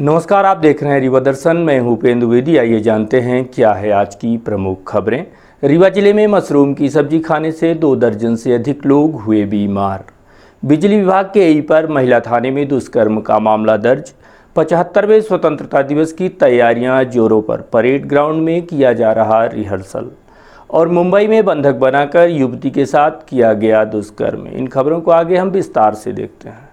नमस्कार, आप देख रहे हैं रीवा दर्शन। मैं हूं उपेंद्र द्विवेदी। आइए जानते हैं क्या है आज की प्रमुख खबरें। रीवा जिले में मशरूम की सब्जी खाने से 2 दर्जन से अधिक लोग हुए बीमार। बिजली विभाग के एई पर महिला थाने में दुष्कर्म का मामला दर्ज। 75वें स्वतंत्रता दिवस की तैयारियां जोरों पर। परेड ग्राउंड में किया जा रहा रिहर्सल। और मुंबई में बंधक बनाकर युवती के साथ किया गया दुष्कर्म। इन खबरों को आगे हम विस्तार से देखते हैं।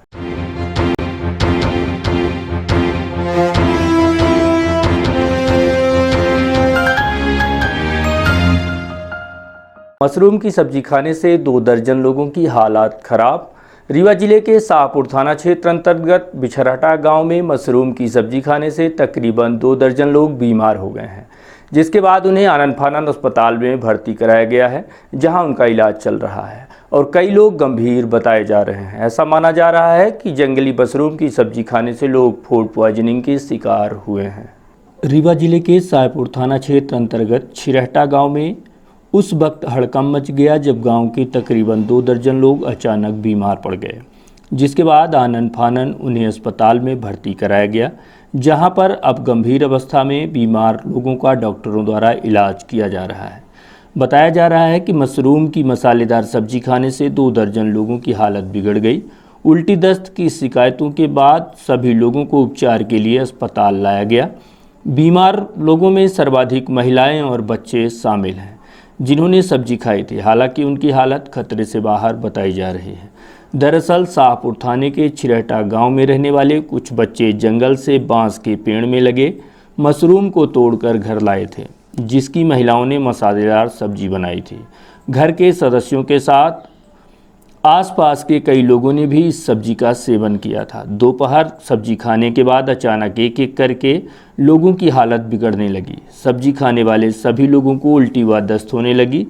मशरूम की सब्जी खाने से 2 दर्जन लोगों की हालत खराब। रीवा जिले के शाहपुर थाना क्षेत्र अंतर्गत बिछरहटा गांव में मशरूम की सब्जी खाने से तकरीबन 2 दर्जन लोग बीमार हो गए हैं, जिसके बाद उन्हें आनन फानन अस्पताल में भर्ती कराया गया है, जहां उनका इलाज चल रहा है और कई लोग गंभीर बताए जा रहे हैं। ऐसा माना जा रहा है कि जंगली मशरूम की सब्जी खाने से लोग फूड पॉइजनिंग के शिकार हुए हैं। रीवा जिले के शाहपुर थाना क्षेत्र अंतर्गत छिरहटा गाँव में उस वक्त हड़कंप मच गया जब गांव के तकरीबन 2 दर्जन लोग अचानक बीमार पड़ गए, जिसके बाद आनन फानन उन्हें अस्पताल में भर्ती कराया गया, जहां पर अब गंभीर अवस्था में बीमार लोगों का डॉक्टरों द्वारा इलाज किया जा रहा है। बताया जा रहा है कि मशरूम की मसालेदार सब्जी खाने से 2 दर्जन लोगों की हालत बिगड़ गई। उल्टी दस्त की शिकायतों के बाद सभी लोगों को उपचार के लिए अस्पताल लाया गया। बीमार लोगों में सर्वाधिक महिलाएँ और बच्चे शामिल हैं, जिन्होंने सब्जी खाई थी। हालांकि उनकी हालत खतरे से बाहर बताई जा रही है। दरअसल शाहपुर थाने के छिरहटा गांव में रहने वाले कुछ बच्चे जंगल से बांस के पेड़ में लगे मशरूम को तोड़कर घर लाए थे, जिसकी महिलाओं ने मसालेदार सब्जी बनाई थी। घर के सदस्यों के साथ आसपास के कई लोगों ने भी इस सब्जी का सेवन किया था। दोपहर सब्जी खाने के बाद अचानक एक एक करके लोगों की हालत बिगड़ने लगी। सब्जी खाने वाले सभी लोगों को उल्टी व दस्त होने लगी,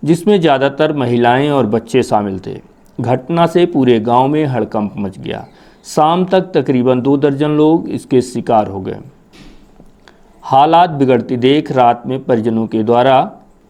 जिसमें ज़्यादातर महिलाएं और बच्चे शामिल थे। घटना से पूरे गांव में हड़कंप मच गया। शाम तक तकरीबन 2 दर्जन लोग इसके शिकार हो गए। हालात बिगड़ती देख रात में परिजनों के द्वारा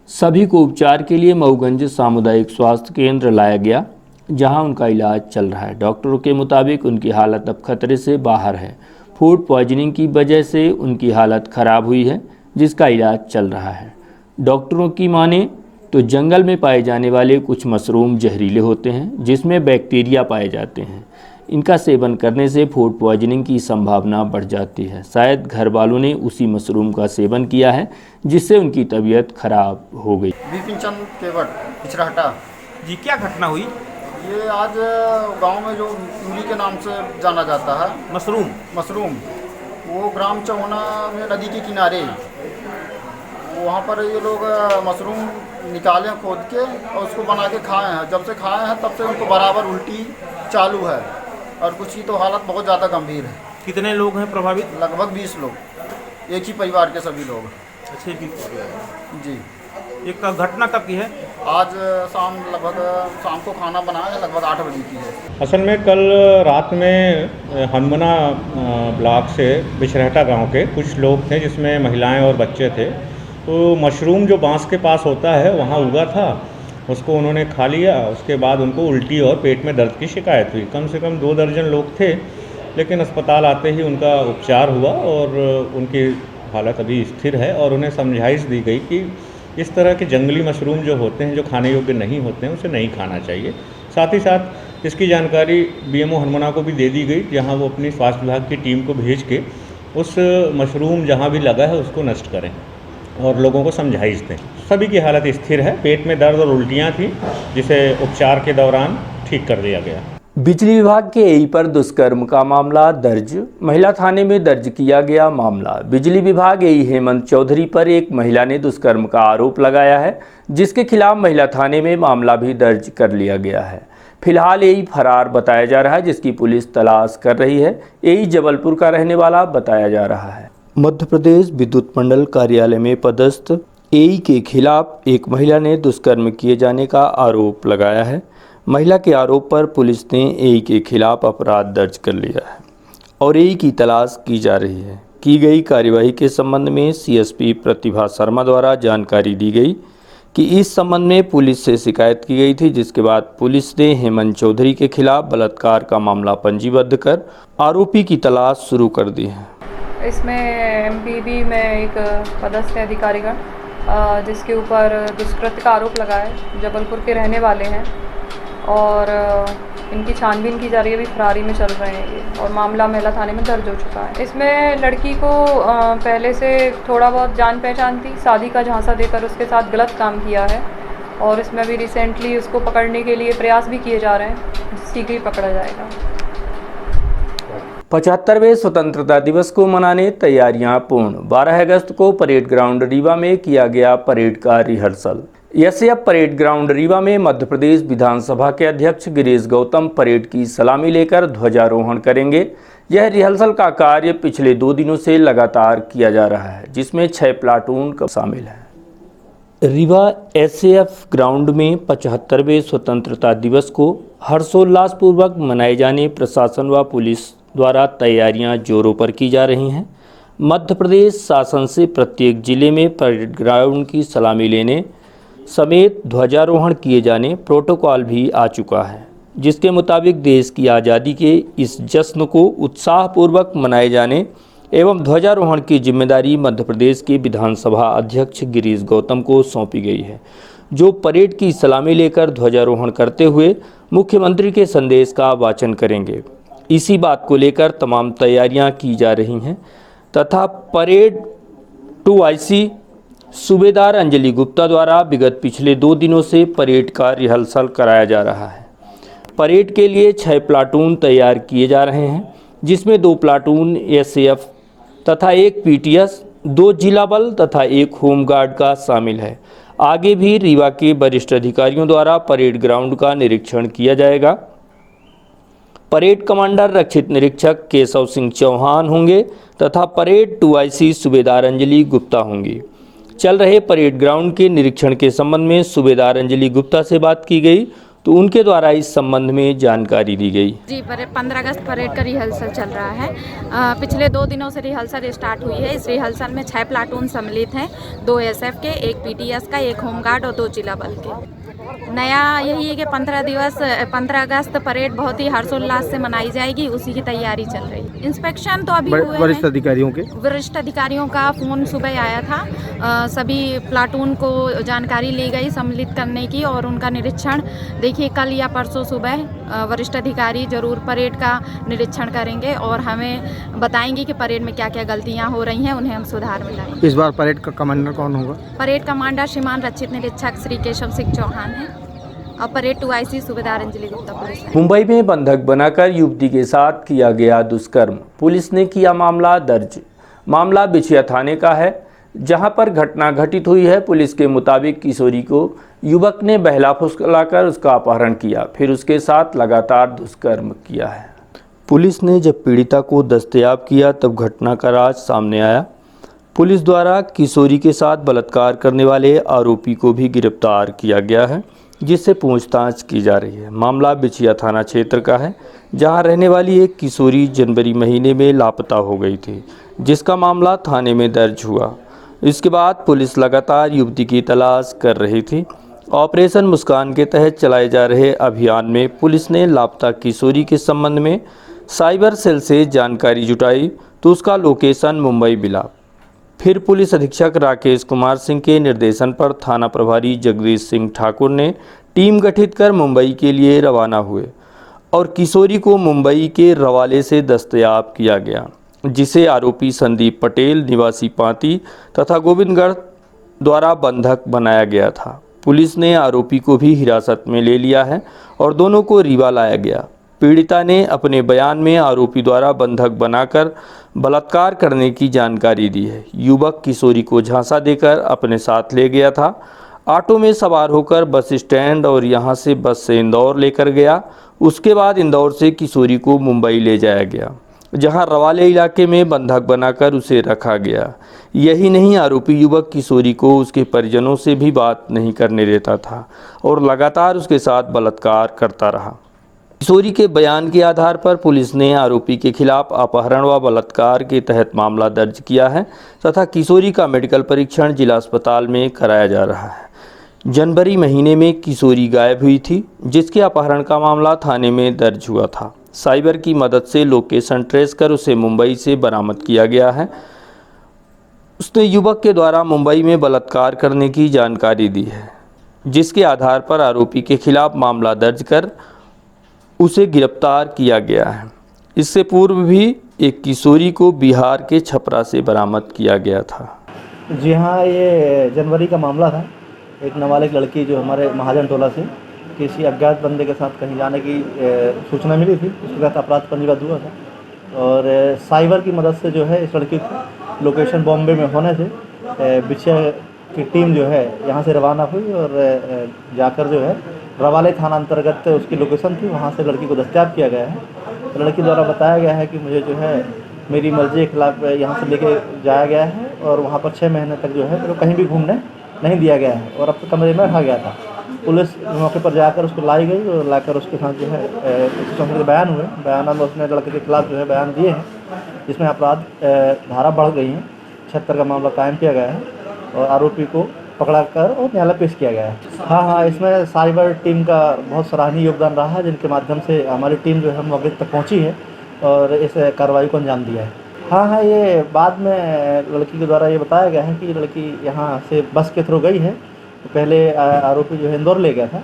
सभी को उपचार के लिए मऊगंज सामुदायिक स्वास्थ्य केंद्र लाया गया, जहां उनका इलाज चल रहा है। डॉक्टरों के मुताबिक उनकी हालत अब खतरे से बाहर है। फूड पॉइजनिंग की वजह से उनकी हालत खराब हुई है, जिसका इलाज चल रहा है। डॉक्टरों की माने तो जंगल में पाए जाने वाले कुछ मशरूम जहरीले होते हैं, जिसमें बैक्टीरिया पाए जाते हैं। इनका सेवन करने से फूड पॉइजनिंग की संभावना बढ़ जाती है। शायद घर वालों ने उसी मशरूम का सेवन किया है, जिससे उनकी तबीयत खराब हो गई। बिपिन चंद केवट, पिछरहटा। जी, क्या घटना हुई? ये आज गांव में जो इमली के नाम से जाना जाता है, मशरूम वो ग्राम चौना में नदी के किनारे, वहाँ पर ये लोग मशरूम निकाले खोद के और उसको बना के खाए हैं। जब से खाए हैं तब से उनको बराबर उल्टी चालू है और कुछ की तो हालत बहुत ज़्यादा गंभीर है। कितने लोग हैं प्रभावित? लगभग 20 लोग, एक ही परिवार के सभी लोग। अच्छे जी। ये घटना कब की है? आज लगभग शाम को खाना बनाया है, लगभग 8 बजे की है। असल में कल रात में हनुमना ब्लॉक से बिछरहटा गांव के कुछ लोग थे, जिसमें महिलाएं और बच्चे थे। तो मशरूम जो बांस के पास होता है वहाँ उगा था, उसको उन्होंने खा लिया। उसके बाद उनको उल्टी और पेट में दर्द की शिकायत हुई। कम से कम 2 दर्जन लोग थे, लेकिन अस्पताल आते ही उनका उपचार हुआ और उनकी हालत अभी स्थिर है। और उन्हें समझाइश दी गई कि इस तरह के जंगली मशरूम जो होते हैं, जो खाने योग्य नहीं होते हैं, उसे नहीं खाना चाहिए। साथ ही साथ इसकी जानकारी बीएमओ हनुमना को भी दे दी गई, जहां वो अपनी स्वास्थ्य विभाग की टीम को भेज के उस मशरूम जहां भी लगा है उसको नष्ट करें और लोगों को समझाइश दें। सभी की हालत स्थिर है। पेट में दर्द और उल्टियाँ थी, जिसे उपचार के दौरान ठीक कर दिया गया। बिजली विभाग के एई पर दुष्कर्म का मामला दर्ज। महिला थाने में दर्ज किया गया मामला। बिजली विभाग एई हेमंत चौधरी पर एक महिला ने दुष्कर्म का आरोप लगाया है, जिसके खिलाफ महिला थाने में मामला भी दर्ज कर लिया गया है। फिलहाल एई फरार बताया जा रहा है, जिसकी पुलिस तलाश कर रही है। एई जबलपुर का रहने वाला बताया जा रहा है। मध्य प्रदेश विद्युत मंडल कार्यालय में पदस्थ एई के खिलाफ एक महिला ने दुष्कर्म किए जाने का आरोप लगाया है। महिला के आरोप पर पुलिस ने एई के खिलाफ अपराध दर्ज कर लिया है और एई की तलाश की जा रही है। की गई कार्यवाही के संबंध में सीएसपी प्रतिभा शर्मा द्वारा जानकारी दी गई कि इस संबंध में पुलिस से शिकायत की गई थी, जिसके बाद पुलिस ने हेमंत चौधरी के खिलाफ बलात्कार का मामला पंजीबद्ध कर आरोपी की तलाश शुरू कर दी है। इसमें एमपीबी में एक पदस्थ अधिकारीगण जिसके ऊपर दुष्कृत्य का आरोप लगा है, जबलपुर के रहने वाले हैं और इनकी छानबीन की जा रही है, अभी फरारी में चल रहे हैं ये, और मामला मेला थाने में दर्ज हो चुका है। इसमें लड़की को पहले से थोड़ा बहुत जान पहचान थी, शादी का झांसा देकर उसके साथ गलत काम किया है और इसमें अभी रिसेंटली उसको पकड़ने के लिए प्रयास भी किए जा रहे हैं, शीघ्र ही पकड़ा जाएगा। 75वें स्वतंत्रता दिवस को मनाने तैयारियां पूर्ण। 12 अगस्त को परेड ग्राउंड रीवा में किया गया परेड का rehearsal. SAF parade ground Rewa में मध्य प्रदेश विधानसभा के अध्यक्ष गिरीश गौतम परेड की सलामी लेकर ध्वजारोहण करेंगे। यह रिहर्सल का कार्य पिछले 2 दिनों से लगातार किया जा रहा है, जिसमें 6 प्लाटून शामिल हैं। रीवा एसएएफ ग्राउंड में 75वें स्वतंत्रता दिवस को हर्षोल्लास पूर्वक मनाए जाने प्रशासन व पुलिस द्वारा तैयारियां जोरों पर की जा रही हैं। मध्य प्रदेश शासन से प्रत्येक जिले में परेड ग्राउंड की सलामी लेने समेत ध्वजारोहण किए जाने प्रोटोकॉल भी आ चुका है, जिसके मुताबिक देश की आज़ादी के इस जश्न को उत्साहपूर्वक मनाए जाने एवं ध्वजारोहण की जिम्मेदारी मध्य प्रदेश के विधानसभा अध्यक्ष गिरीश गौतम को सौंपी गई है, जो परेड की सलामी लेकर ध्वजारोहण करते हुए मुख्यमंत्री के संदेश का वाचन करेंगे। इसी बात को लेकर तमाम तैयारियां की जा रही हैं तथा परेड 2IC सूबेदार अंजलि गुप्ता द्वारा विगत पिछले 2 दिनों से परेड का रिहर्सल कराया जा रहा है। परेड के लिए 6 प्लाटून तैयार किए जा रहे हैं, जिसमें 2 प्लाटून एसएएफ तथा 1 पीटीएस, 2 जिला बल तथा 1 होमगार्ड का शामिल है। आगे भी रीवा के वरिष्ठ अधिकारियों द्वारा परेड ग्राउंड का निरीक्षण किया जाएगा। परेड कमांडर रक्षित निरीक्षक केशव सिंह चौहान होंगे तथा परेड 2IC सूबेदार अंजलि गुप्ता होंगी। चल रहे परेड ग्राउंड के निरीक्षण के संबंध में सूबेदार अंजलि गुप्ता से बात की गई तो उनके द्वारा इस संबंध में जानकारी दी गई। जी, 15 अगस्त परेड का रिहर्सल चल रहा है। पिछले 2 दिनों से रिहर्सल स्टार्ट हुई है। इस रिहर्सल में 6 प्लाटून सम्मिलित हैं, 2 एसएफ के, 1 पीटीएस का, 1 होमगार्ड और 2 जिला बल के। नया यही है कि 15 अगस्त परेड बहुत ही हर्षोल्लास से मनाई जाएगी, उसी की तैयारी चल रही है। इंस्पेक्शन तो अभी हुए वरिष्ठ अधिकारियों का फ़ोन सुबह आया था। सभी प्लाटून को जानकारी ली गई सम्मिलित करने की और उनका निरीक्षण देखिए कल या परसों सुबह वरिष्ठ अधिकारी जरूर परेड का निरीक्षण करेंगे और हमें बताएंगे कि परेड में क्या क्या गलतियां हो रही हैं, उन्हें हम सुधार में लाएंगे। इस बार परेड का कमांडर कौन होगा? परेड कमांडर श्रीमान रक्षित निरीक्षक श्री केशव सिंह चौहान है और परेड 2IC सूबेदार अंजलि गुप्ता पुलिस है। मुंबई में बंधक बनाकर युवती के साथ किया गया दुष्कर्म, पुलिस ने किया मामला दर्ज। मामला बिछिया थाने का है, जहां पर घटना घटित हुई है। पुलिस के मुताबिक किशोरी को युवक ने बहला फुसलाकर उसका अपहरण किया, फिर उसके साथ लगातार दुष्कर्म किया है। पुलिस ने जब पीड़िता को दस्तयाब किया तब घटना का राज सामने आया। पुलिस द्वारा किशोरी के साथ बलात्कार करने वाले आरोपी को भी गिरफ्तार किया गया है, जिससे पूछताछ की जा रही है। मामला बिछिया थाना क्षेत्र का है, जहां रहने वाली एक किशोरी जनवरी महीने में लापता हो गई थी, जिसका मामला थाने में दर्ज हुआ। इसके बाद पुलिस लगातार युवती की तलाश कर रही थी। ऑपरेशन मुस्कान के तहत चलाए जा रहे अभियान में पुलिस ने लापता किशोरी के संबंध में साइबर सेल से जानकारी जुटाई तो उसका लोकेशन मुंबई मिला। फिर पुलिस अधीक्षक राकेश कुमार सिंह के निर्देशन पर थाना प्रभारी जगदीश सिंह ठाकुर ने टीम गठित कर मुंबई के लिए रवाना हुए और किशोरी को मुंबई के रवाले से दस्तयाब किया गया, जिसे आरोपी संदीप पटेल निवासी पांती तथा गोविंदगढ़ द्वारा बंधक बनाया गया था। पुलिस ने आरोपी को भी हिरासत में ले लिया है और दोनों को रीवा लाया गया। पीड़िता ने अपने बयान में आरोपी द्वारा बंधक बनाकर बलात्कार करने की जानकारी दी है। युवक किशोरी को झांसा देकर अपने साथ ले गया था। ऑटो में सवार होकर बस स्टैंड और यहां से बस से इंदौर लेकर गया। उसके बाद इंदौर से किशोरी को मुंबई ले जाया गया, जहां रवाले इलाके में बंधक बनाकर उसे रखा गया। यही नहीं, आरोपी युवक किशोरी को उसके परिजनों से भी बात नहीं करने देता था और लगातार उसके साथ बलात्कार करता रहा। किशोरी के बयान के आधार पर पुलिस ने आरोपी के खिलाफ अपहरण व बलात्कार के तहत मामला दर्ज किया है तथा किशोरी का मेडिकल परीक्षण जिला अस्पताल में कराया जा रहा है। जनवरी महीने में किशोरी गायब हुई थी, जिसके अपहरण का मामला थाने में दर्ज हुआ था। साइबर की मदद से लोकेशन ट्रेस कर उसे मुंबई से बरामद किया गया है। उसने युवक के द्वारा मुंबई में बलात्कार करने की जानकारी दी है, जिसके आधार पर आरोपी के खिलाफ मामला दर्ज कर उसे गिरफ्तार किया गया है। इससे पूर्व भी एक किशोरी को बिहार के छपरा से बरामद किया गया था। जी हाँ, ये जनवरी का मामला था। एक नाबालिग लड़की जो हमारे महाजन टोला से किसी अज्ञात बंदे के साथ कहीं जाने की सूचना मिली थी, उसके साथ अपराध पंजीबद्ध हुआ था और साइबर की मदद से जो है इस लड़की को लोकेशन बॉम्बे में होने से बिछिया की टीम जो है यहाँ से रवाना हुई और जाकर जो है रवाले थाना अंतर्गत उसकी लोकेशन थी, वहाँ से लड़की को दस्तयाब किया गया है। तो लड़की द्वारा बताया गया है कि मुझे जो है मेरी मर्जी के खिलाफ यहाँ से लेके जाया गया है और वहाँ पर 6 महीने तक जो है मेरे को कहीं भी घूमने नहीं दिया गया है और अब तो कमरे में रखा गया था। पुलिस मौके पर जाकर उसको लाई गई और लाकर उसके साथ जो है उसके बयान हुए। बयान में उसने लड़के के खिलाफ जो है बयान दिए हैं, जिसमें अपराध धारा बढ़ गई है। 76 का मामला कायम किया गया है और आरोपी को पकड़ा कर और न्यायालय पेश किया गया है। हाँ, इसमें साइबर टीम का बहुत सराहनीय योगदान रहा है, जिनके माध्यम से हमारी टीम जो है मौके तक पहुँची है और इस कार्रवाई को अंजाम दिया है। हाँ, ये बाद में लड़की के द्वारा ये बताया गया है कि लड़की यहाँ से बस के थ्रू गई है। तो पहले आरोपी जो है इंदौर ले गया था,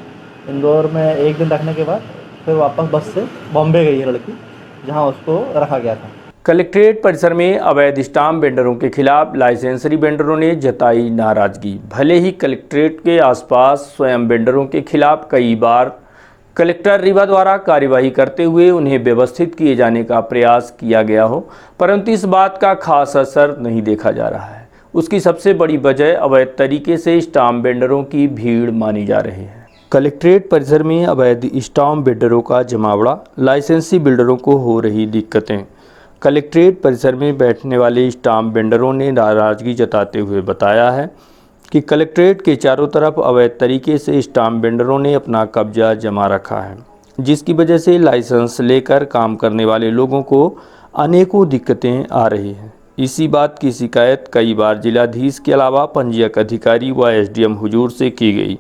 इंदौर में 1 दिन रखने के बाद फिर वापस बस से बॉम्बे गई है लड़की, जहाँ उसको रखा गया था। कलेक्ट्रेट परिसर में अवैध स्टाम्प वेंडरों के खिलाफ लाइसेंसरी वेंडरों ने जताई नाराजगी। भले ही कलेक्ट्रेट के आसपास स्वयं वेंडरों के खिलाफ कई बार कलेक्टर रीवा द्वारा कार्यवाही करते हुए उन्हें व्यवस्थित किए जाने का प्रयास किया गया हो, परंतु इस बात का खास असर नहीं देखा जा रहा है। उसकी सबसे बड़ी वजह अवैध तरीके से स्टाम्प वेंडरों की भीड़ मानी जा रही है। कलेक्ट्रेट परिसर में अवैध स्टाम्प वेंडरों का जमावड़ा, लाइसेंसी बिल्डरों को हो रही दिक्कतें। कलेक्ट्रेट परिसर में बैठने वाले स्टाम्प वेंडरों ने नाराजगी जताते हुए बताया है कि कलेक्ट्रेट के चारों तरफ अवैध तरीके से स्टाम्प वेंडरों ने अपना कब्जा जमा रखा है, जिसकी वजह से लाइसेंस लेकर काम करने वाले लोगों को अनेकों दिक्कतें आ रही हैं। इसी बात की शिकायत कई बार जिलाधीश के अलावा पंजीयक अधिकारी व एसडीएम हुजूर से की गई,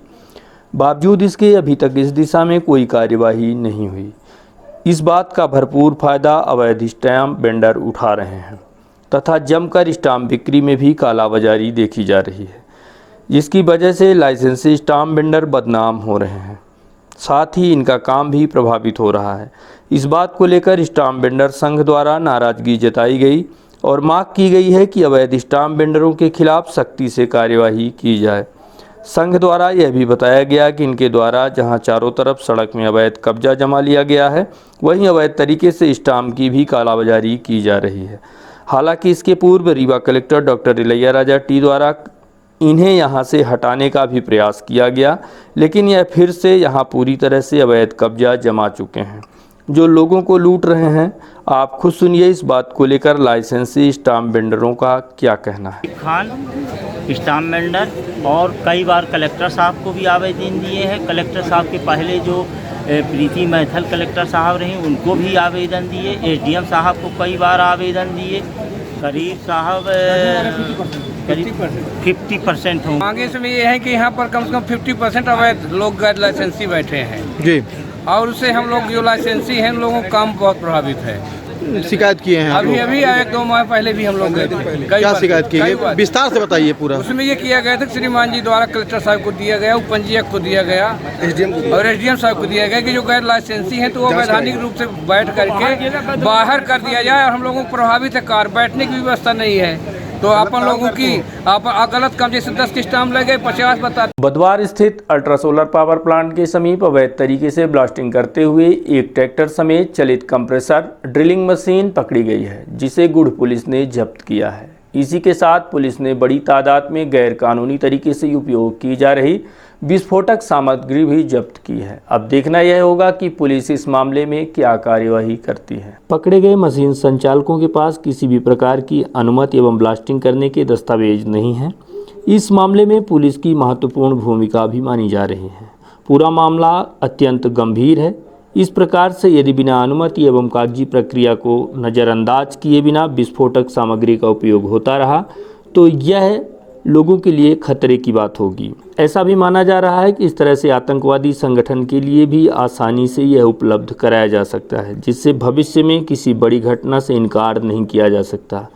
बावजूद इसके अभी तक इस दिशा में कोई कार्यवाही नहीं हुई। इस बात का भरपूर फायदा अवैध स्टाम्प वेंडर उठा रहे हैं तथा जमकर स्टाम्प बिक्री में भी कालाबाजारी देखी जा रही है, जिसकी वजह से लाइसेंसी स्टाम्प वेंडर बदनाम हो रहे हैं, साथ ही इनका काम भी प्रभावित हो रहा है। इस बात को लेकर स्टाम्प वेंडर संघ द्वारा नाराजगी जताई गई और मांग की गई है कि अवैध स्टाम्प वेंडरों के खिलाफ सख्ती से कार्यवाही की जाए। संघ द्वारा यह भी बताया गया कि इनके द्वारा जहां चारों तरफ सड़क में अवैध कब्जा जमा लिया गया है, वहीं अवैध तरीके से स्टाम्प की भी कालाबाजारी की जा रही है। हालांकि इसके पूर्व Rewa collector doctor Ilaiya Raja T द्वारा इन्हें यहां से हटाने का भी प्रयास किया गया, लेकिन यह फिर से यहां पूरी तरह से अवैध कब्जा जमा चुके हैं, जो लोगों को लूट रहे हैं। आप खुद सुनिए इस बात को लेकर लाइसेंसी स्टाम्प वेंडरों का क्या कहना है। खान स्टाम्प वेंडर और कई बार कलेक्टर साहब को भी आवेदन दिए हैं। कलेक्टर साहब के पहले जो प्रीति मैथल कलेक्टर साहब रहे उनको भी आवेदन दिए, एसडीएम साहब को कई बार आवेदन दिए। करीब साहब करीब 50% हों। आगे इसमें ये है कि यहाँ पर कम से कम 50% अवैध लोग गैर लाइसेंसी बैठे हैं जी, और उससे हम लोग जो लाइसेंसी हैं उन लोगों का काम बहुत प्रभावित है। शिकायत किए हैं अभी 1-2 माह पहले भी हम लोग गए थे। क्या शिकायत की गई, विस्तार से बताइए पूरा। उसमें ये किया गया था श्रीमान जी द्वारा कलेक्टर साहब को दिया गया, उपंजीयक को दिया गया और एसडीएम साहब को दिया गया कि जो गैर लाइसेंसी हैं तो वो वैधानिक रूप से बैठ करके बाहर कर दिया जाए। और हम लोगों को प्रभावित है, कार बैठने की व्यवस्था नहीं है, तो अपन लोगों की गलत काम जैसे 10 के स्टाम्प लगे 50 बता। बुधवार स्थित अल्ट्रा सोलर पावर प्लांट के समीप अवैध तरीके से ब्लास्टिंग करते हुए एक ट्रैक्टर समेत चलित कंप्रेसर ड्रिलिंग मशीन पकड़ी गई है, जिसे गुड़ पुलिस ने जब्त किया है। इसी के साथ पुलिस ने बड़ी तादाद में गैर कानूनी तरीके से उपयोग की जा रही विस्फोटक सामग्री भी जब्त की है। अब देखना यह होगा कि पुलिस इस मामले में क्या कार्यवाही करती है। पकड़े गए मशीन संचालकों के पास किसी भी प्रकार की अनुमति एवं ब्लास्टिंग करने के दस्तावेज नहीं हैं। इस मामले में पुलिस की महत्वपूर्ण भूमिका भी मानी जा रही है। पूरा मामला अत्यंत गंभीर है। इस प्रकार से यदि बिना अनुमति एवं कागजी प्रक्रिया को नज़रअंदाज किए बिना विस्फोटक सामग्री का उपयोग होता रहा तो यह लोगों के लिए खतरे की बात होगी। ऐसा भी माना जा रहा है कि इस तरह से आतंकवादी संगठन के लिए भी आसानी से यह उपलब्ध कराया जा सकता है, जिससे भविष्य में किसी बड़ी घटना से इनकार नहीं किया जा सकता।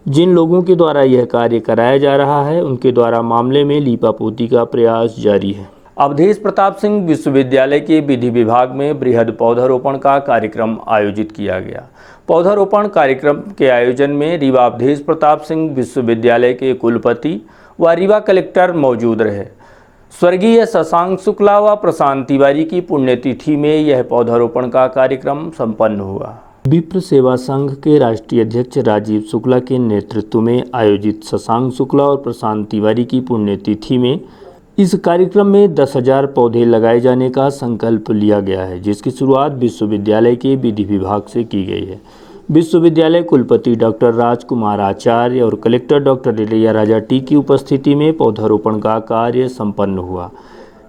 जिन लोगों के द्वारा यह कार्य कराया जा रहा है उनके द्वारा मामले में लीपापोती का प्रयास जारी है। अवधेश प्रताप सिंह विश्वविद्यालय के विधि विभाग में बृहद पौधारोपण का कार्यक्रम आयोजित किया गया। पौधारोपण कार्यक्रम के आयोजन में रीवा अवधेश प्रताप सिंह विश्वविद्यालय के कुलपति व रीवा कलेक्टर मौजूद रहे। स्वर्गीय शशांक शुक्ला व प्रशांत तिवारी की पुण्यतिथि में यह पौधारोपण का कार्यक्रम संपन्न हुआ। विप्र सेवा संघ के राष्ट्रीय अध्यक्ष राजीव शुक्ला के नेतृत्व में आयोजित शशांक शुक्ला और प्रशांत तिवारी की पुण्यतिथि में इस कार्यक्रम में 10,000 पौधे लगाए जाने का संकल्प लिया गया है, जिसकी शुरुआत विश्वविद्यालय के विधि विभाग से की गई है। विश्वविद्यालय कुलपति डॉक्टर राजकुमार आचार्य और collector doctor Ilaiya Raja T की उपस्थिति में पौधारोपण का कार्य संपन्न हुआ।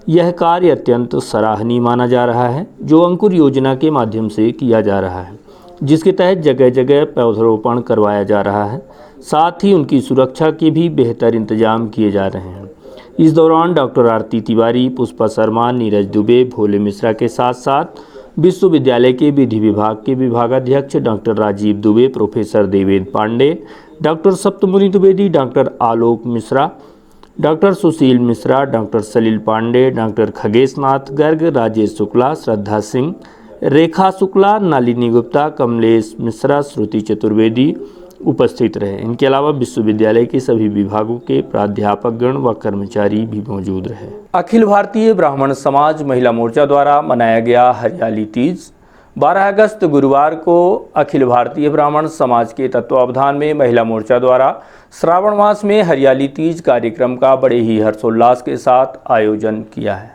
यह कार्य अत्यंत सराहनीय माना जा रहा है, जो अंकुर योजना के माध्यम से किया जा रहा है, जिसके तहत जगह जगह पौधारोपण करवाया जा रहा है। साथ ही उनकी सुरक्षा के भी बेहतर इंतजाम किए जा रहे हैं। इस दौरान डॉक्टर आरती तिवारी, पुष्पा शर्मा, नीरज दुबे, भोले मिश्रा के साथ साथ विश्वविद्यालय के विधि विभाग के विभागाध्यक्ष doctor Rajeev Dubey, professor Devendra Pandey, doctor Saptamuni Dwivedi, doctor Alok Mishra, doctor Sushil Mishra, doctor Salil Pandey, doctor Khagesh Nath Garg, Rajesh Shukla, Shraddha Singh, Rekha Shukla, Nalini Gupta, Kamlesh Mishra, Shruti Chaturvedi उपस्थित रहे। इनके अलावा विश्वविद्यालय के सभी विभागों के प्राध्यापकगण व कर्मचारी भी मौजूद रहे। अखिल भारतीय ब्राह्मण समाज महिला मोर्चा द्वारा मनाया गया हरियाली तीज 12 अगस्त गुरुवार को अखिल भारतीय ब्राह्मण समाज के तत्वावधान में महिला मोर्चा द्वारा श्रावण मास में हरियाली तीज कार्यक्रम का बड़े ही हर्षोल्लास के साथ आयोजन किया है।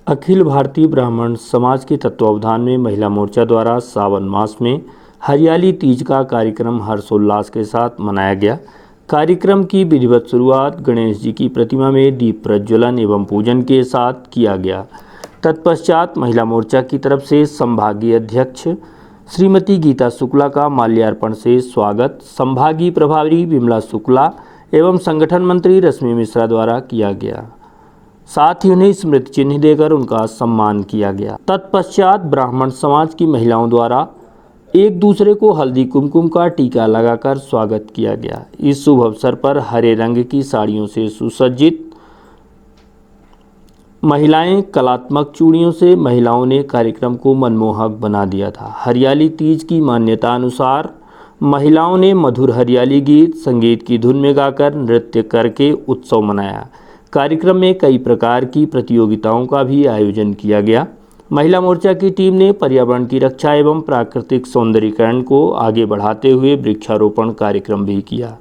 अखिल भारतीय ब्राह्मण समाज के तत्वावधान में महिला मोर्चा द्वारा सावन मास में हरियाली तीज का कार्यक्रम हर्षोल्लास के साथ मनाया गया। कार्यक्रम की विधिवत शुरुआत गणेश जी की प्रतिमा में दीप प्रज्वलन एवं पूजन के साथ किया गया। तत्पश्चात महिला मोर्चा की तरफ से संभागीय अध्यक्ष श्रीमती गीता शुक्ला का माल्यार्पण से स्वागत संभागीय प्रभारी विमला शुक्ला एवं संगठन मंत्री रश्मि मिश्रा द्वारा किया गया। साथ ही उन्हें स्मृति चिन्ह देकर उनका सम्मान किया गया। तत्पश्चात ब्राह्मण समाज की महिलाओं द्वारा एक दूसरे को हल्दी कुमकुम का टीका लगाकर स्वागत किया गया। इस शुभ अवसर पर हरे रंग की साड़ियों से सुसज्जित महिलाएं कलात्मक चूड़ियों से महिलाओं ने कार्यक्रम को मनमोहक बना दिया था। हरियाली तीज की मान्यता अनुसार महिलाओं ने मधुर हरियाली गीत संगीत की धुन में गाकर नृत्य करके उत्सव मनाया। कार्यक्रम में कई प्रकार की प्रतियोगिताओं का भी आयोजन किया गया। महिला मोर्चा की टीम ने पर्यावरण की रक्षा एवं प्राकृतिक सौंदर्यीकरण को आगे बढ़ाते हुए वृक्षारोपण कार्यक्रम भी किया,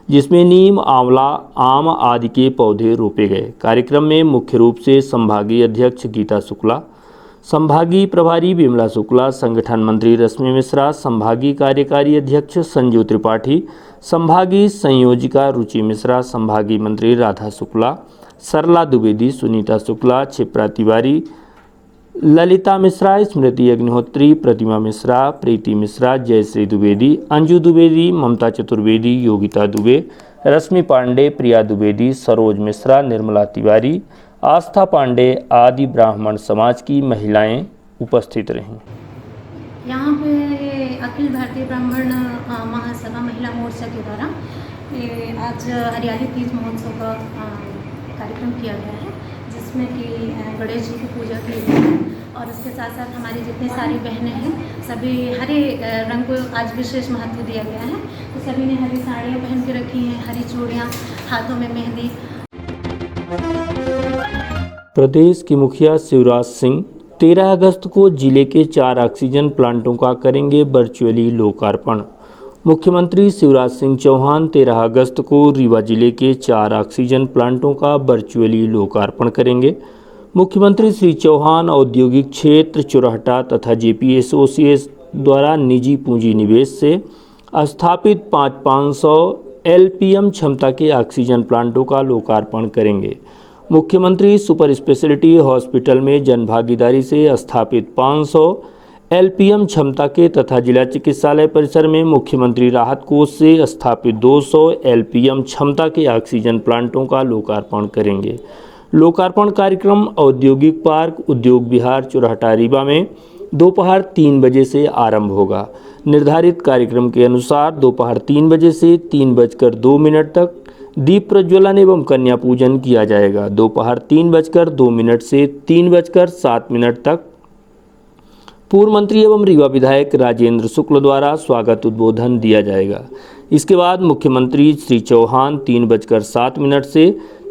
जिसमें नीम, आंवला, आम आदि के पौधे रोपे गए। कार्यक्रम में मुख्य रूप से संभागीय अध्यक्ष गीता शुक्ला, संभागीय प्रभारी विमला शुक्ला, संगठन मंत्री रश्मि मिश्रा, संभागीय कार्यकारी अध्यक्ष संजू त्रिपाठी, संभागीय संयोजिका रुचि मिश्रा, संभागीय मंत्री राधा शुक्ला, सरला द्विवेदी, सुनीता शुक्ला, क्षिप्रा तिवारी, ललिता मिश्रा, स्मृति अग्निहोत्री, प्रतिमा मिश्रा, प्रीति मिश्रा, जयश्री द्विवेदी, अंजू द्विवेदी, ममता चतुर्वेदी, योगिता दुबे, रश्मि पांडे, प्रिया द्विवेदी, सरोज मिश्रा, निर्मला तिवारी, आस्था पांडे आदि ब्राह्मण समाज की महिलाएं उपस्थित रहीं। यहाँ पे अखिल भारतीय ब्राह्मण महासभा महिला मोर्चा के द्वारा आज हरियाली तीज महोत्सव का कार्यक्रम किया गया है, जिसमें कि गणेश जी की पूजा की गई है और उसके साथ साथ हमारी जितनी सारी बहनें हैं सभी हरे रंग को आज विशेष महत्व दिया गया है। तो सभी ने हरी साड़ियाँ पहन के रखी हैं, हरी चूड़ियाँ, हाथों में मेहंदी। प्रदेश के मुखिया शिवराज सिंह 13 अगस्त को जिले के 4 ऑक्सीजन प्लांटों का करेंगे वर्चुअली लोकार्पण। मुख्यमंत्री शिवराज सिंह चौहान 13 अगस्त को रीवा जिले के 4 ऑक्सीजन प्लांटों का वर्चुअली लोकार्पण करेंगे। मुख्यमंत्री श्री चौहान औद्योगिक क्षेत्र चुरहटा तथा जेपी एसोसिएट्स द्वारा निजी पूंजी निवेश से स्थापित 500 एलपीएम क्षमता के ऑक्सीजन प्लांटों का लोकार्पण करेंगे। मुख्यमंत्री सुपर स्पेशलिटी हॉस्पिटल में जनभागीदारी से स्थापित 500 एलपीएम क्षमता के तथा जिला चिकित्सालय परिसर में मुख्यमंत्री राहत कोष से स्थापित 200 एलपीएम क्षमता के ऑक्सीजन प्लांटों का लोकार्पण करेंगे। लोकार्पण कार्यक्रम औद्योगिक पार्क उद्योग विहार चुरहटा रीवा में दोपहर 3 बजे से आरंभ होगा। निर्धारित कार्यक्रम के अनुसार दोपहर 3 बजे से 3:02 तक दीप प्रज्वलन एवं कन्या पूजन किया जाएगा। दोपहर 3:02 से 3:07 तक पूर्व मंत्री एवं रीवा विधायक राजेंद्र शुक्ल द्वारा स्वागत उद्बोधन दिया जाएगा। इसके बाद मुख्यमंत्री श्री चौहान 3:07 से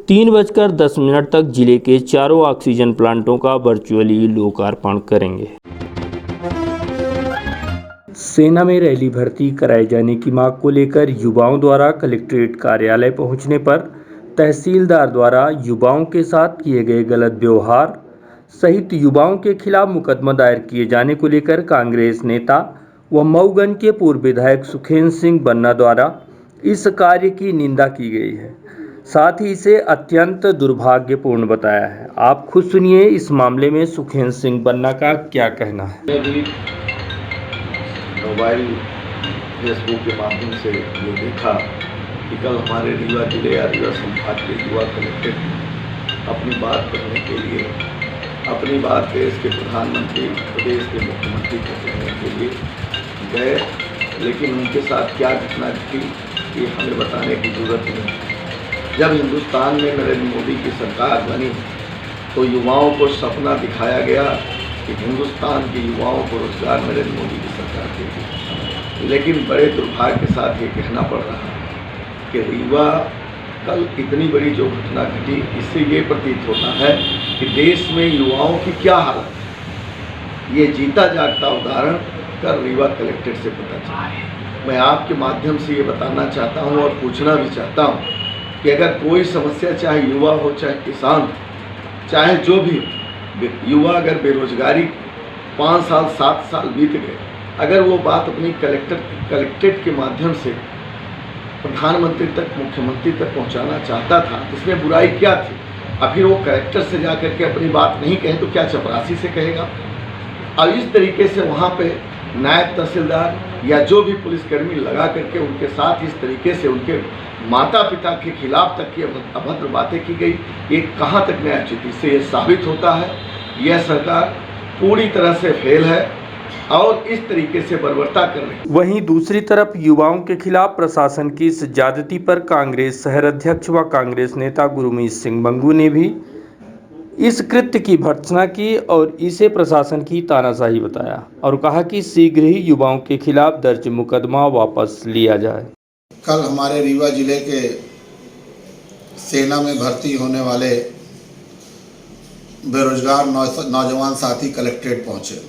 3:10 तक जिले के चारों ऑक्सीजन प्लांटों का वर्चुअली लोकार्पण करेंगे। सेना में रैली भर्ती कराए जाने की मांग को लेकर युवाओं द्वारा कलेक्ट्रेट कार्यालय पहुंचने पर तहसीलदार द्वारा युवाओं के साथ किए गए गलत व्यवहार सहित युवाओं के खिलाफ मुकदमा दायर किए जाने को लेकर कांग्रेस नेता व मऊगंज के पूर्व विधायक सुखेंद्र सिंह बन्ना द्वारा इस कार्य की निंदा की गई है। साथ ही इसे अत्यंत दुर्भाग्यपूर्ण बताया है। आप खुद सुनिए इस मामले में सुखेंद्र सिंह बन्ना का क्या कहना है। मोबाइल फेसबुक के माध्यम से ये देखा कि कल हमारे रीवा जिले या रीवा संभाग के युवा कलेक्टर अपनी बात कहने के लिए अपनी बात देश के प्रधानमंत्री प्रदेश के मुख्यमंत्री को कहने के लिए गए, लेकिन उनके साथ क्या घटना घटी ये हमें बताने की जरूरत नहीं। जब हिंदुस्तान में नरेंद्र मोदी की सरकार बनी तो युवाओं को सपना दिखाया गया कि हिंदुस्तान के युवाओं को रोजगार नरेंद्र मोदी की सरकार देगी, लेकिन बड़े दुर्भाग्य के साथ ये कहना पड़ रहा है कि रीवा कल इतनी बड़ी जो घटना घटी इससे ये प्रतीत होता है कि देश में युवाओं की क्या हालत है। ये जीता जागता उदाहरण कल रीवा कलेक्ट्रेट से पता चला। मैं आपके माध्यम से ये बताना चाहता हूँ और पूछना भी चाहता हूँ कि अगर कोई समस्या चाहे युवा हो चाहे किसान चाहे जो भी युवा अगर बेरोजगारी 5 साल 7 साल बीत गए, अगर वो बात अपनी कलेक्ट्रेट के माध्यम से प्रधानमंत्री तक मुख्यमंत्री तक पहुंचाना चाहता था, इसमें बुराई क्या थी। अब फिर वो कलेक्टर से जा करके अपनी बात नहीं कहे तो क्या चपरासी से कहेगा। और इस तरीके से वहाँ पे नायब तहसीलदार या जो भी पुलिसकर्मी लगा करके उनके साथ इस तरीके से उनके माता पिता के खिलाफ तक की अभद्र बातें की गई, ये कहाँ तक न्याय उचित। इससे ये साबित होता है यह सरकार पूरी तरह से फेल है और इस तरीके से बर्बरता कर रही है। वहीं दूसरी तरफ युवाओं के खिलाफ प्रशासन की इस ज्यादती पर कांग्रेस शहर अध्यक्ष व कांग्रेस नेता गुरमीत सिंह बंगू ने भी इस कृत्य की भर्त्सना की और इसे प्रशासन की तानाशाही बताया और कहा कि शीघ्र ही युवाओं के खिलाफ दर्ज मुकदमा वापस लिया जाए। कल हमारे रीवा जिले के सेना में भर्ती होने वाले बेरोजगार नौजवान साथी कलेक्ट्रेट पहुंचे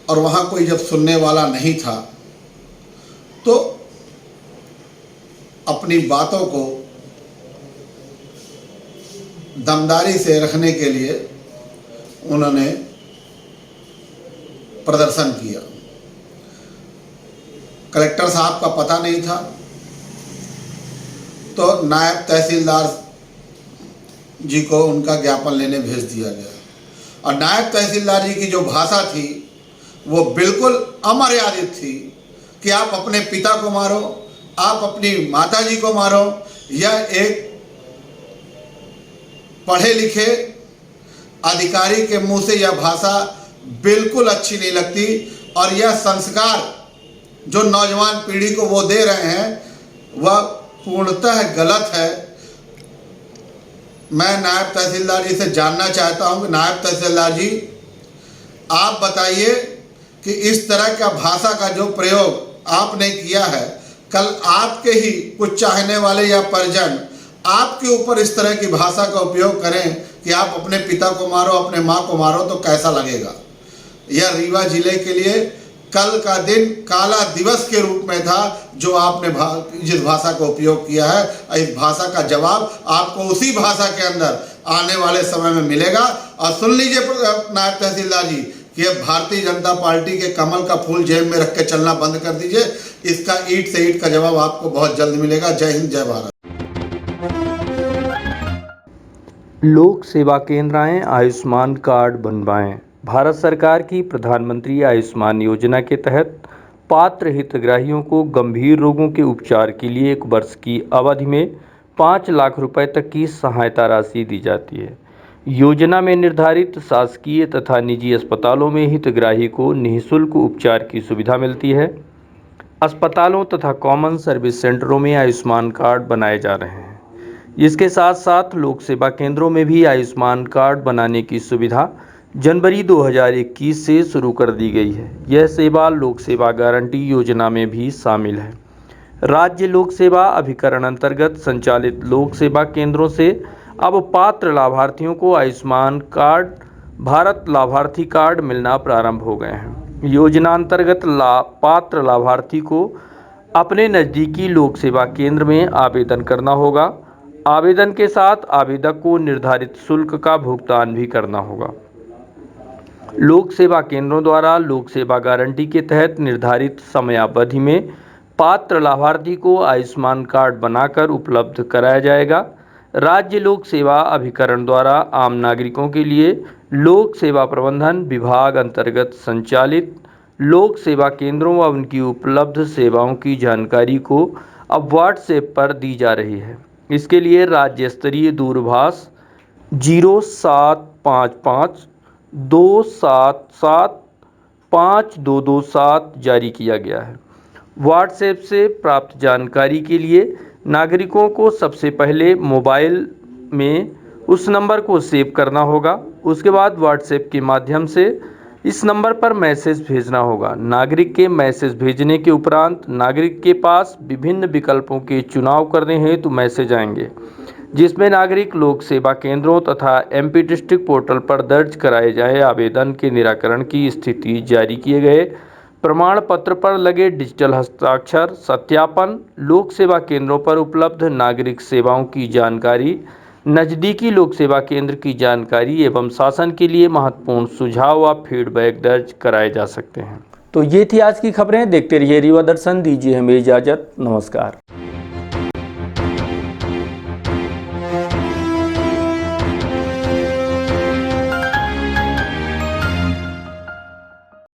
और वहां कोई जब सुनने वाला नहीं था तो अपनी बातों को दमदारी से रखने के लिए उन्होंने प्रदर्शन किया। कलेक्टर साहब का पता नहीं था तो नायब तहसीलदार जी को उनका ज्ञापन लेने भेज दिया गया और नायब तहसीलदार जी की जो भाषा थी वो बिल्कुल अमर्यादित थी कि आप अपने पिता को मारो, आप अपनी माता जी को मारो। यह एक पढ़े लिखे अधिकारी के मुंह से यह भाषा बिल्कुल अच्छी नहीं लगती और यह संस्कार जो नौजवान पीढ़ी को वो दे रहे हैं वह पूर्णतः गलत है। मैं नायब तहसीलदार जी से जानना चाहता हूं कि नायब तहसीलदार जी आप बताइए कि इस तरह का भाषा का जो प्रयोग आपने किया है, कल आपके ही कुछ चाहने वाले या परिजन आपके ऊपर इस तरह की भाषा का उपयोग करें कि आप अपने पिता को मारो, अपने माँ को मारो, तो कैसा लगेगा। यह रीवा जिले के लिए कल का दिन काला दिवस के रूप में था जो आपने जिस भाषा का उपयोग किया है। इस भाषा का जवाब आपको उसी भाषा के अंदर आने वाले समय में मिलेगा। और सुन लीजिए नायब तहसीलदार जी कि अब भारतीय जनता पार्टी के कमल का फूल जेब में रख के चलना बंद कर दीजिए। इसका ईंट से ईंट का जवाब आपको बहुत जल्द मिलेगा। जय हिंद, जय भारत। लोक सेवा केंद्र आएं, आयुष्मान कार्ड बनवाएं। भारत सरकार की प्रधानमंत्री आयुष्मान योजना के तहत पात्र हितग्राहियों को गंभीर रोगों के उपचार के लिए 1 वर्ष की अवधि में 5 लाख रुपए तक की सहायता राशि दी जाती है। योजना में निर्धारित शासकीय तथा निजी अस्पतालों में हितग्राही को निःशुल्क उपचार की सुविधा मिलती है। अस्पतालों तथा कॉमन सर्विस सेंटरों में आयुष्मान कार्ड बनाए जा रहे हैं। इसके साथ साथ लोक सेवा केंद्रों में भी आयुष्मान कार्ड बनाने की सुविधा जनवरी 2021 से शुरू कर दी गई है। यह सेवा लोक सेवा गारंटी योजना में भी शामिल है। राज्य लोक सेवा अभिकरण अंतर्गत संचालित लोक सेवा केंद्रों से अब पात्र लाभार्थियों को आयुष्मान कार्ड, भारत लाभार्थी कार्ड मिलना प्रारंभ हो गए हैं। योजना अंतर्गत पात्र लाभार्थी को अपने नज़दीकी लोक सेवा केंद्र में आवेदन करना होगा। आवेदन के साथ आवेदक को निर्धारित शुल्क का भुगतान भी करना होगा। लोक सेवा केंद्रों द्वारा लोक सेवा गारंटी के तहत निर्धारित समयावधि में पात्र लाभार्थी को आयुष्मान कार्ड बनाकर उपलब्ध कराया जाएगा। राज्य लोक सेवा अभिकरण द्वारा आम नागरिकों के लिए लोक सेवा प्रबंधन विभाग अंतर्गत संचालित लोक सेवा केंद्रों व उनकी उपलब्ध सेवाओं की जानकारी को अब व्हाट्सएप पर दी जा रही है। इसके लिए राज्य स्तरीय दूरभाष 0755 277 5227 जारी किया गया है। व्हाट्सएप से प्राप्त जानकारी के लिए नागरिकों को सबसे पहले मोबाइल में उस नंबर को सेव करना होगा। उसके बाद व्हाट्सएप के माध्यम से इस नंबर पर मैसेज भेजना होगा। नागरिक के मैसेज भेजने के उपरांत नागरिक के पास विभिन्न विकल्पों के चुनाव करने हेतु मैसेज आएंगे, जिसमें नागरिक लोक सेवा केंद्रों तथा एमपी डिस्ट्रिक्ट पोर्टल पर दर्ज कराए जाए आवेदन के निराकरण की स्थिति, जारी किए गए प्रमाण पत्र पर लगे डिजिटल हस्ताक्षर, सत्यापन, लोक सेवा केंद्रों पर उपलब्ध नागरिक सेवाओं की जानकारी, नज़दीकी लोक सेवा केंद्र की जानकारी एवं शासन के लिए महत्वपूर्ण सुझाव व फीडबैक दर्ज कराए जा सकते हैं। तो ये थी आज की खबरें। देखते रहिए रीवा दर्शन। दीजिए हमें इजाज़त। नमस्कार।